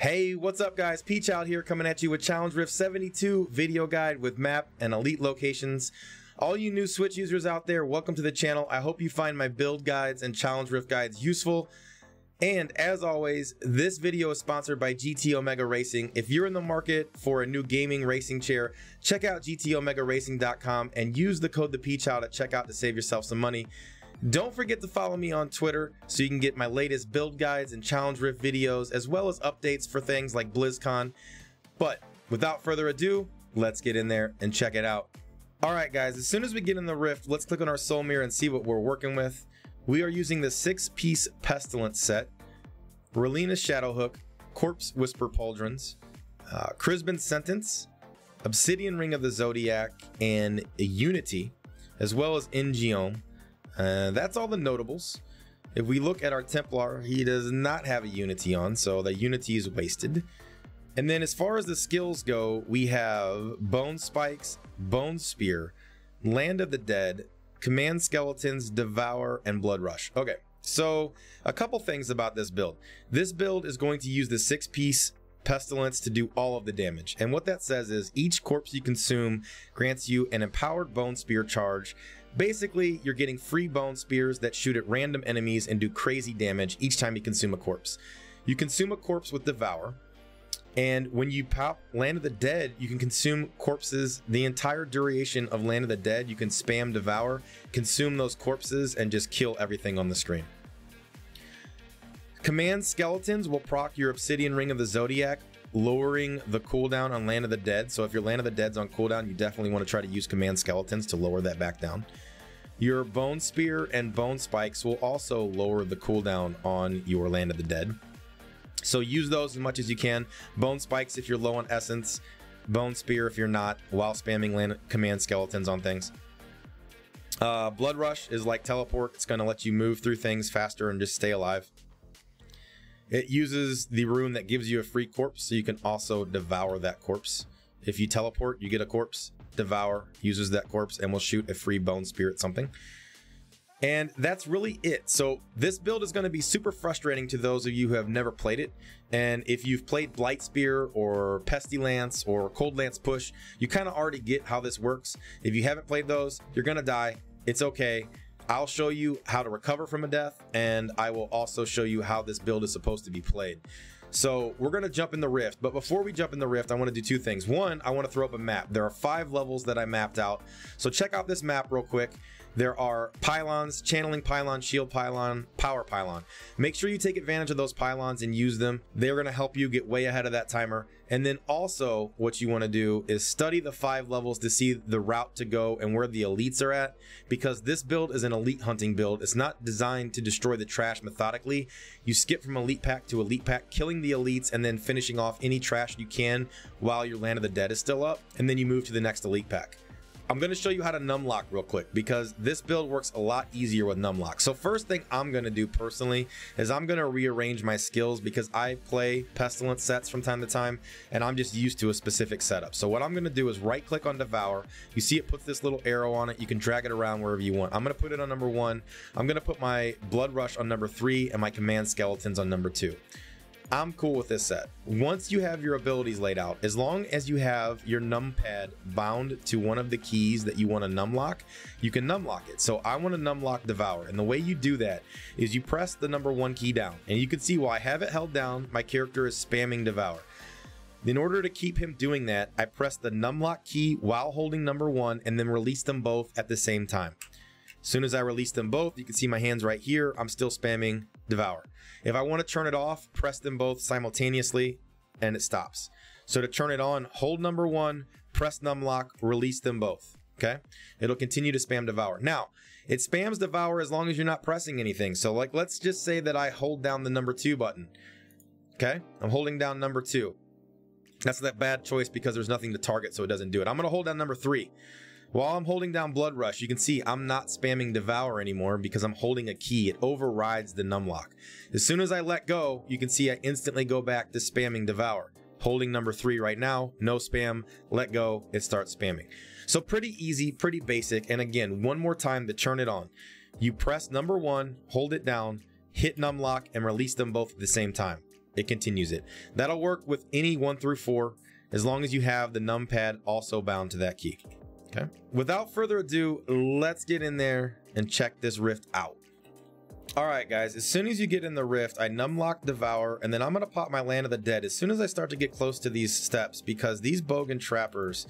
Hey, what's up guys? Pchild here coming at you with Challenge Rift 72 video guide with map and elite locations. All you new Switch users out there, welcome to the channel. I hope you find my build guides and Challenge Rift guides useful. And as always, this video is sponsored by GTOmega Racing. If you're in the market for a new gaming racing chair, check out GTOmegaracing.com and use the code ThePchild at checkout to save yourself some money. Don't forget to follow me on Twitter so you can get my latest build guides and Challenge Rift videos, as well as updates for things like BlizzCon. But without further ado, let's get in there and check it out. All right, guys, as soon as we get in the Rift, let's click on our soul mirror and see what we're working with. We are using the 6-piece Pestilence set, Relina's Shadowhook, Corpse Whisper Pauldrons, Crisbin's Sentence, Obsidian Ring of the Zodiac, and Unity, as well as Ingeome. That's all the notables. If we look at our Templar, he does not have a Unity on, so the Unity is wasted. And then as far as the skills go, we have Bone Spikes, Bone Spear, Land of the Dead, Command Skeletons, Devour, and Blood Rush. Okay, so a couple things about this build. This build is going to use the 6-piece Pestilence to do all of the damage. And what that says is each corpse you consume grants you an empowered Bone Spear charge. Basically, you're getting free bone spears that shoot at random enemies and do crazy damage each time you consume a corpse. You consume a corpse with Devour, and when you pop Land of the Dead, you can consume corpses the entire duration of Land of the Dead. You can spam Devour, consume those corpses, and just kill everything on the screen. Command Skeletons will proc your Obsidian Ring of the Zodiac, lowering the cooldown on Land of the Dead. So if your Land of the Dead's on cooldown, you definitely want to try to use Command Skeletons to lower that back down. Your Bone Spear and Bone Spikes will also lower the cooldown on your Land of the Dead. So use those as much as you can. Bone Spikes if you're low on Essence, Bone Spear if you're not, while spamming Command Skeletons on things. Blood Rush is like Teleport. It's going to let you move through things faster and just stay alive. It uses the rune that gives you a free corpse, so you can also devour that corpse. If you teleport, you get a corpse. Devour uses that corpse and will shoot a free bone spear at something. And that's really it. So this build is going to be super frustrating to those of you who have never played it. And if you've played Blight Spear or Pestilence or Cold Lance Push, you kind of already get how this works. If you haven't played those, you're going to die. It's okay. I'll show you how to recover from a death, and I will also show you how this build is supposed to be played. So we're going to jump in the Rift, but before we jump in the Rift, I want to do two things. One, I want to throw up a map. There are 5 levels that I mapped out, so check out this map real quick. There are pylons, channeling pylon, shield pylon, power pylon. Make sure you take advantage of those pylons and use them. They're going to help you get way ahead of that timer. And then also what you want to do is study the 5 levels to see the route to go and where the elites are at, because this build is an elite hunting build. It's not designed to destroy the trash methodically. You skip from elite pack to elite pack, killing the elites and then finishing off any trash you can while your Land of the Dead is still up, and then you move to the next elite pack. I'm going to show you how to numlock real quick, because this build works a lot easier with numlock. So first thing I'm going to do personally is I'm going to rearrange my skills, because I play Pestilence sets from time to time and I'm just used to a specific setup. So what I'm going to do is right click on Devour. You see it puts this little arrow on it. You can drag it around wherever you want. I'm going to put it on number 1. I'm going to put my Blood Rush on number 3 and my Command Skeletons on number 2. I'm cool with this set. Once you have your abilities laid out, as long as you have your numpad bound to one of the keys that you want to numlock, you can numlock it. So I want to numlock Devour, and the way you do that is you press the number 1 key down, and you can see while I have it held down, my character is spamming Devour. In order to keep him doing that, I press the numlock key while holding number 1 and then release them both at the same time. As soon as I release them both, you can see my hands right here. I'm still spamming Devour. If I want to turn it off, press them both simultaneously and it stops. So to turn it on, hold number 1, press numlock, release them both. Okay, it'll continue to spam Devour. Now it spams Devour as long as you're not pressing anything. So like, let's just say that I hold down the number 2 button. Okay, I'm holding down number 2. That's that bad choice because there's nothing to target, so it doesn't do it. I'm going to hold down number 3. While I'm holding down Blood Rush, you can see I'm not spamming Devour anymore because I'm holding a key. It overrides the numlock. As soon as I let go, you can see I instantly go back to spamming Devour. Holding number 3 right now, no spam, let go, it starts spamming. So pretty easy, pretty basic. And again, one more time to turn it on. You press number 1, hold it down, hit numlock, and release them both at the same time. it continues it. That'll work with any 1 through 4 as long as you have the numpad also bound to that key. Okay, without further ado, let's get in there and check this rift out. All right, guys, as soon as you get in the rift, I numlock Devour, and then I'm gonna pop my Land of the Dead as soon as I start to get close to these steps, because these bogan trappers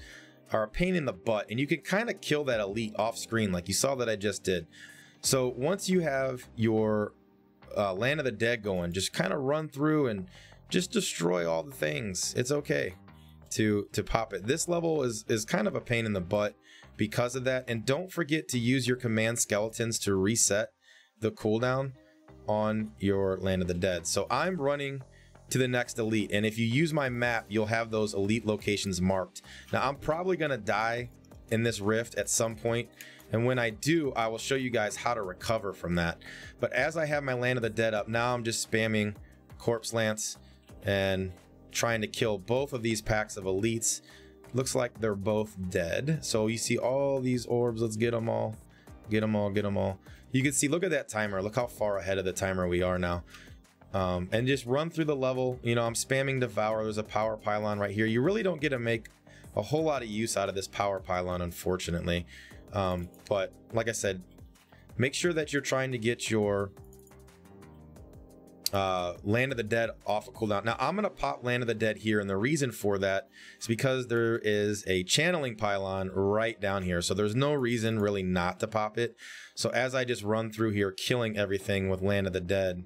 are a pain in the butt, and you can kind of kill that elite off screen like you saw that I just did. So once you have your Land of the Dead going, just kind of run through and just destroy all the things. It's okay to pop it. This level is kind of a pain in the butt because of that, and don't forget to use your command skeletons to reset the cooldown on your Land of the Dead. So I'm running to the next elite, and if you use my map, you'll have those elite locations marked. Now I'm probably gonna die in this rift at some point, and when I do, I will show you guys how to recover from that. But as I have my Land of the Dead up, now I'm just spamming Corpse Lance and trying to kill both of these packs of elites. Looks like they're both dead. So you see all these orbs. Let's get them all. Get them all, get them all. You can see, look at that timer. Look how far ahead of the timer we are now. And just run through the level. You know, I'm spamming Devour. There's a power pylon right here. You really don't get to make a whole lot of use out of this power pylon, unfortunately. But like I said, make sure that you're trying to get your Land of the Dead off of cooldown. Now I'm gonna pop Land of the Dead here, and the reason for that is because there is a channeling pylon right down here, so there's no reason really not to pop it. So as I just run through here killing everything with Land of the Dead,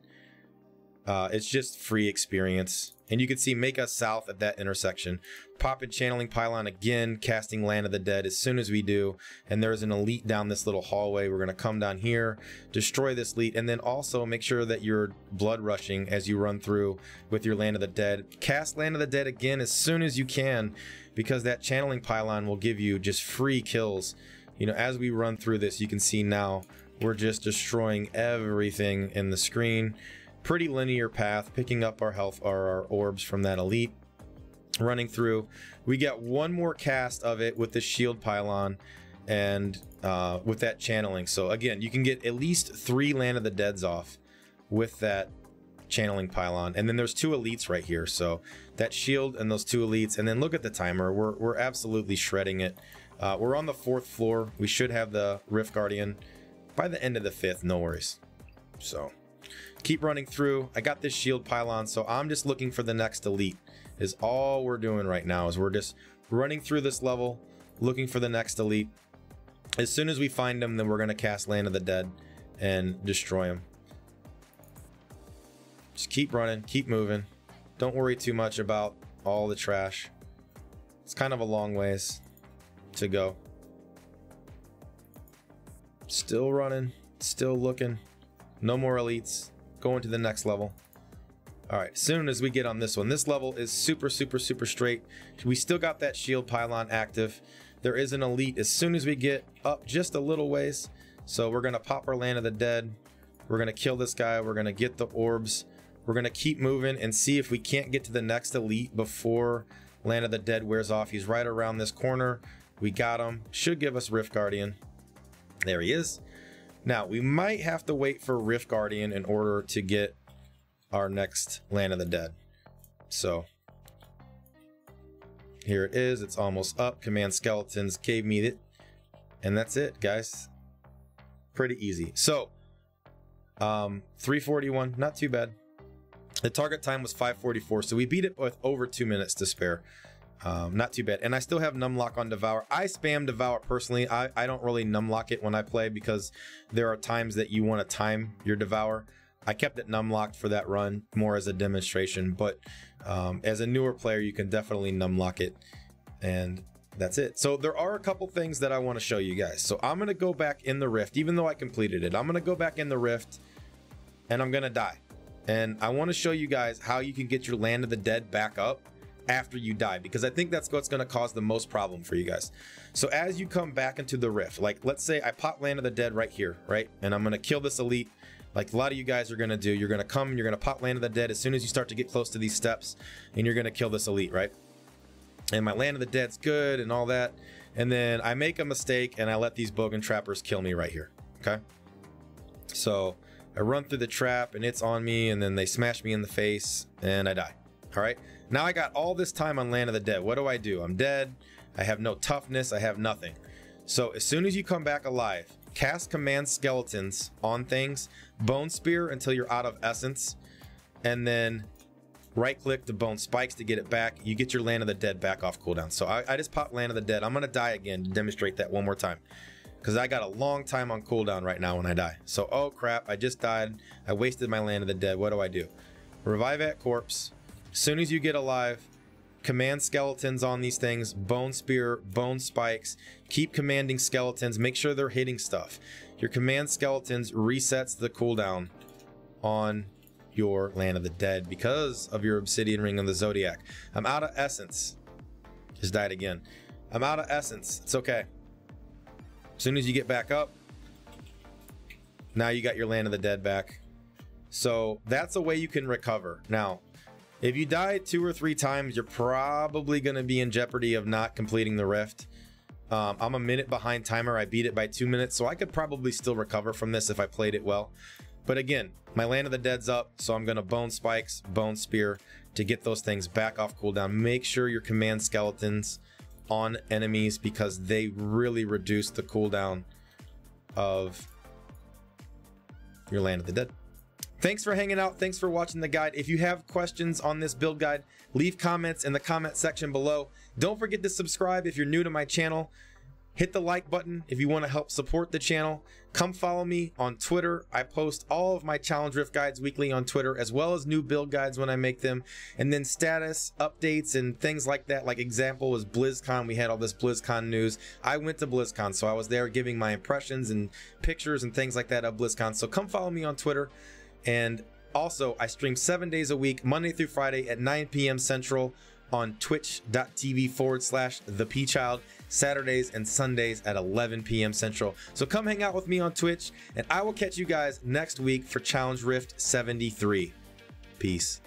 it's just free experience. And you can see make us south at that intersection. Pop in channeling pylon again, casting Land of the Dead as soon as we do. And there's an elite down this little hallway. We're gonna come down here, destroy this elite, and then also make sure that you're blood rushing as you run through with your Land of the Dead. Cast Land of the Dead again as soon as you can, because that channeling pylon will give you just free kills. You know, as we run through this, you can see now we're just destroying everything in the screen. Pretty linear path, picking up our health or our orbs from that elite, running through. We get one more cast of it with the shield pylon and with that channeling. So again, you can get at least 3 Land of the Deads off with that channeling pylon. And then there's 2 elites right here, so that shield and those 2 elites. And then look at the timer, we're absolutely shredding it. We're on the 4th floor. We should have the Rift Guardian by the end of the 5th, no worries. So keep running through. I got this shield pylon, so I'm just looking for the next elite is all we're doing right now. Is we're just running through this level looking for the next elite. As soon as we find them, then we're going to cast Land of the Dead and destroy them. Just keep running, keep moving. Don't worry too much about all the trash. It's kind of a long ways to go. Still running, still looking. No more elites. Going to the next level. All right, as soon as we get on this one, this level is super straight. We still got that shield pylon active. There is an elite as soon as we get up just a little ways. So we're gonna pop our Land of the Dead. We're gonna kill this guy. We're gonna get the orbs. We're gonna keep moving and see if we can't get to the next elite before Land of the Dead wears off. He's right around this corner. We got him. Should give us Rift Guardian. There he is. Now, we might have to wait for Rift Guardian in order to get our next Land of the Dead. So, here it is. It's almost up. Command Skeletons gave me it. And that's it, guys. Pretty easy. So, 341, not too bad. The target time was 5:44, so we beat it with over 2 minutes to spare. Not too bad. And I still have Numlock on Devour. I spam Devour personally. I don't really Numlock it when I play because there are times that you want to time your Devour. I kept it Numlocked for that run more as a demonstration, but as a newer player, you can definitely Numlock it, and that's it. So there are a couple things that I want to show you guys. So I'm going to go back in the Rift, even though I completed it. I'm going to go back in the Rift, and I'm going to die. And I want to show you guys how you can get your Land of the Dead back up after you die, because I think that's what's going to cause the most problem for you guys. So as you come back into the Rift, like let's say I pop Land of the Dead right here, right? And I'm going to kill this elite like a lot of you guys are going to do. You're going to come and you're going to pop Land of the Dead as soon as you start to get close to these steps, and you're going to kill this elite, right? And my Land of the Dead's good and all that. And then I make a mistake and I let these bogan trappers kill me right here. Okay. So I run through the trap and it's on me, and then they smash me in the face and I die. All right, now I got all this time on Land of the Dead. What do? I'm dead. I have no toughness. I have nothing. So as soon as you come back alive, cast Command Skeletons on things, Bone Spear until you're out of essence, and then right click the Bone Spikes to get it back. You get your Land of the Dead back off cooldown. So I just popped Land of the Dead. I'm gonna die again to demonstrate that one more time, because I got a long time on cooldown right now when I die. So, oh crap, I just died. I wasted my Land of the Dead. What do? Revive at corpse. As soon as you get alive, command skeletons on these things, Bone Spear, Bone Spikes, keep commanding skeletons, make sure they're hitting stuff. Your command skeletons resets the cooldown on your Land of the Dead because of your Obsidian Ring of the Zodiac. I'm out of essence. Just died again. I'm out of essence. It's okay. As soon as you get back up, now you got your Land of the Dead back. So that's a way you can recover. Now, if you die 2 or 3 times, you're probably going to be in jeopardy of not completing the rift. I'm a minute behind timer. I beat it by 2 minutes, so I could probably still recover from this if I played it well. But again, my Land of the Dead's up, so I'm going to Bone Spikes, Bone Spear to get those things back off cooldown. Make sure your command skeletons on enemies, because they really reduce the cooldown of your Land of the Dead. Thanks for hanging out. Thanks for watching the guide. If you have questions on this build guide, leave comments in the comment section below. Don't forget to subscribe if you're new to my channel. Hit the like button if you want to help support the channel. Come follow me on Twitter. I post all of my Challenge Rift guides weekly on Twitter, as well as new build guides when I make them, and then status updates and things like that. Like example was BlizzCon. We had all this BlizzCon news. I went to BlizzCon, so I was there giving my impressions and pictures and things like that of BlizzCon. So come follow me on Twitter. And also, I stream 7 days a week, Monday through Friday at 9 p.m. Central on twitch.tv/the Pchild, Saturdays and Sundays at 11 p.m. Central. So come hang out with me on Twitch, and I will catch you guys next week for Challenge Rift 73. Peace.